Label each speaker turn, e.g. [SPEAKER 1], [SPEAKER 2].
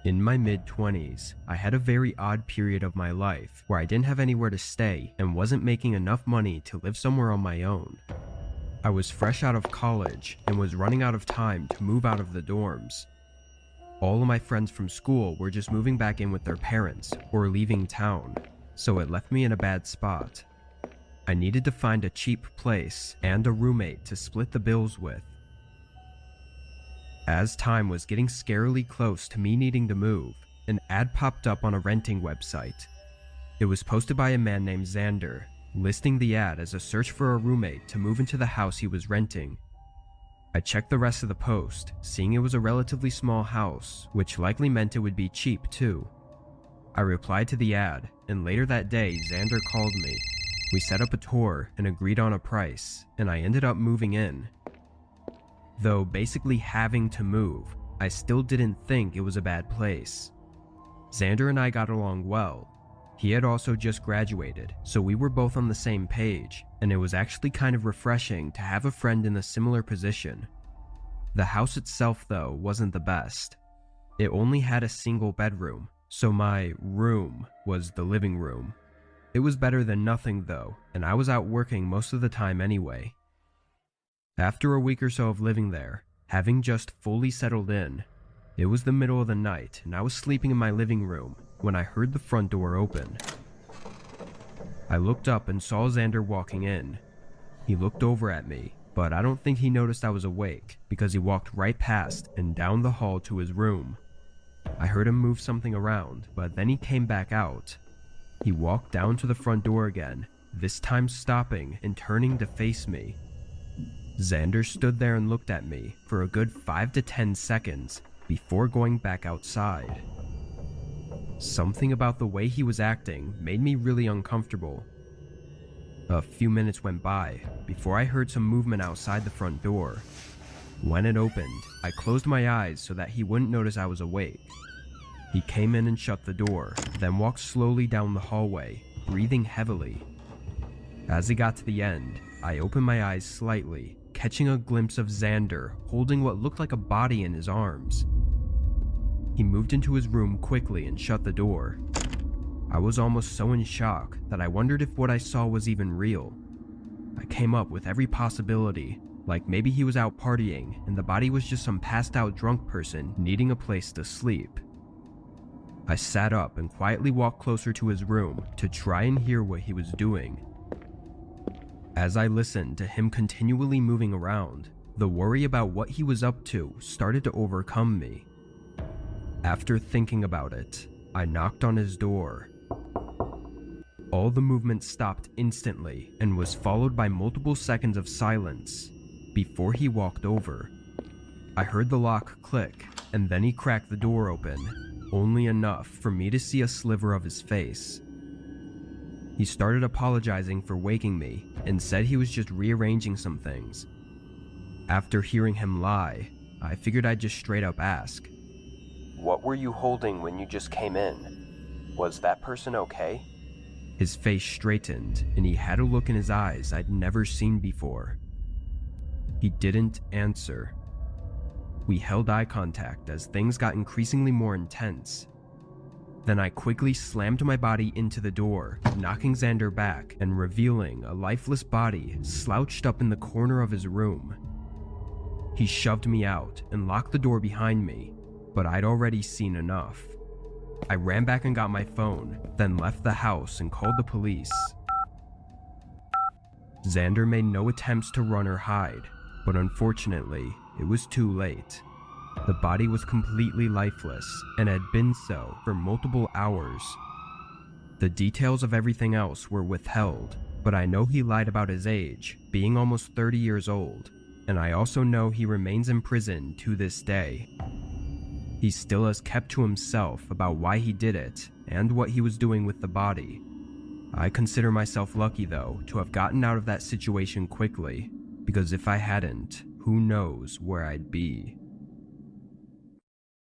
[SPEAKER 1] In my mid-20s, I had a very odd period of my life where I didn't have anywhere to stay and wasn't making enough money to live somewhere on my own. I was fresh out of college and was running out of time to move out of the dorms. All of my friends from school were just moving back in with their parents or leaving town, so it left me in a bad spot. I needed to find a cheap place and a roommate to split the bills with. As time was getting scarily close to me needing to move, an ad popped up on a renting website. It was posted by a man named Xander, listing the ad as a search for a roommate to move into the house he was renting. I checked the rest of the post, seeing it was a relatively small house, which likely meant it would be cheap too. I replied to the ad, and later that day Xander called me. We set up a tour and agreed on a price, and I ended up moving in. Though basically having to move, I still didn't think it was a bad place. Xander and I got along well. He had also just graduated, so we were both on the same page, and it was actually kind of refreshing to have a friend in a similar position. The house itself, though, wasn't the best. It only had a single bedroom, so my room was the living room. It was better than nothing though, and I was out working most of the time anyway. After a week or so of living there, having just fully settled in, it was the middle of the night and I was sleeping in my living room when I heard the front door open. I looked up and saw Xander walking in. He looked over at me, but I don't think he noticed I was awake because he walked right past and down the hall to his room. I heard him move something around, but then he came back out. He walked down to the front door again, this time stopping and turning to face me. Xander stood there and looked at me for a good 5 to 10 seconds before going back outside. Something about the way he was acting made me really uncomfortable. A few minutes went by before I heard some movement outside the front door. When it opened, I closed my eyes so that he wouldn't notice I was awake. He came in and shut the door, then walked slowly down the hallway, breathing heavily. As he got to the end, I opened my eyes slightly, catching a glimpse of Xander holding what looked like a body in his arms. He moved into his room quickly and shut the door. I was almost so in shock that I wondered if what I saw was even real. I came up with every possibility, like maybe he was out partying and the body was just some passed out drunk person needing a place to sleep. I sat up and quietly walked closer to his room to try and hear what he was doing. As I listened to him continually moving around, the worry about what he was up to started to overcome me. After thinking about it, I knocked on his door. All the movement stopped instantly and was followed by multiple seconds of silence before he walked over. I heard the lock click, and then he cracked the door open, only enough for me to see a sliver of his face. He started apologizing for waking me and said he was just rearranging some things. After hearing him lie, I figured I'd just straight up ask, "What were you holding when you just came in? Was that person okay?" His face straightened and he had a look in his eyes I'd never seen before. He didn't answer. We held eye contact as things got increasingly more intense. Then I quickly slammed my body into the door, knocking Xander back and revealing a lifeless body slouched up in the corner of his room. He shoved me out and locked the door behind me, but I'd already seen enough. I ran back and got my phone, then left the house and called the police. Xander made no attempts to run or hide, but unfortunately, it was too late. The body was completely lifeless and had been so for multiple hours. The details of everything else were withheld, but I know he lied about his age, being almost 30 years old, and I also know he remains in prison to this day. He still has kept to himself about why he did it and what he was doing with the body. I consider myself lucky though to have gotten out of that situation quickly, because if I hadn't, who knows where I'd be.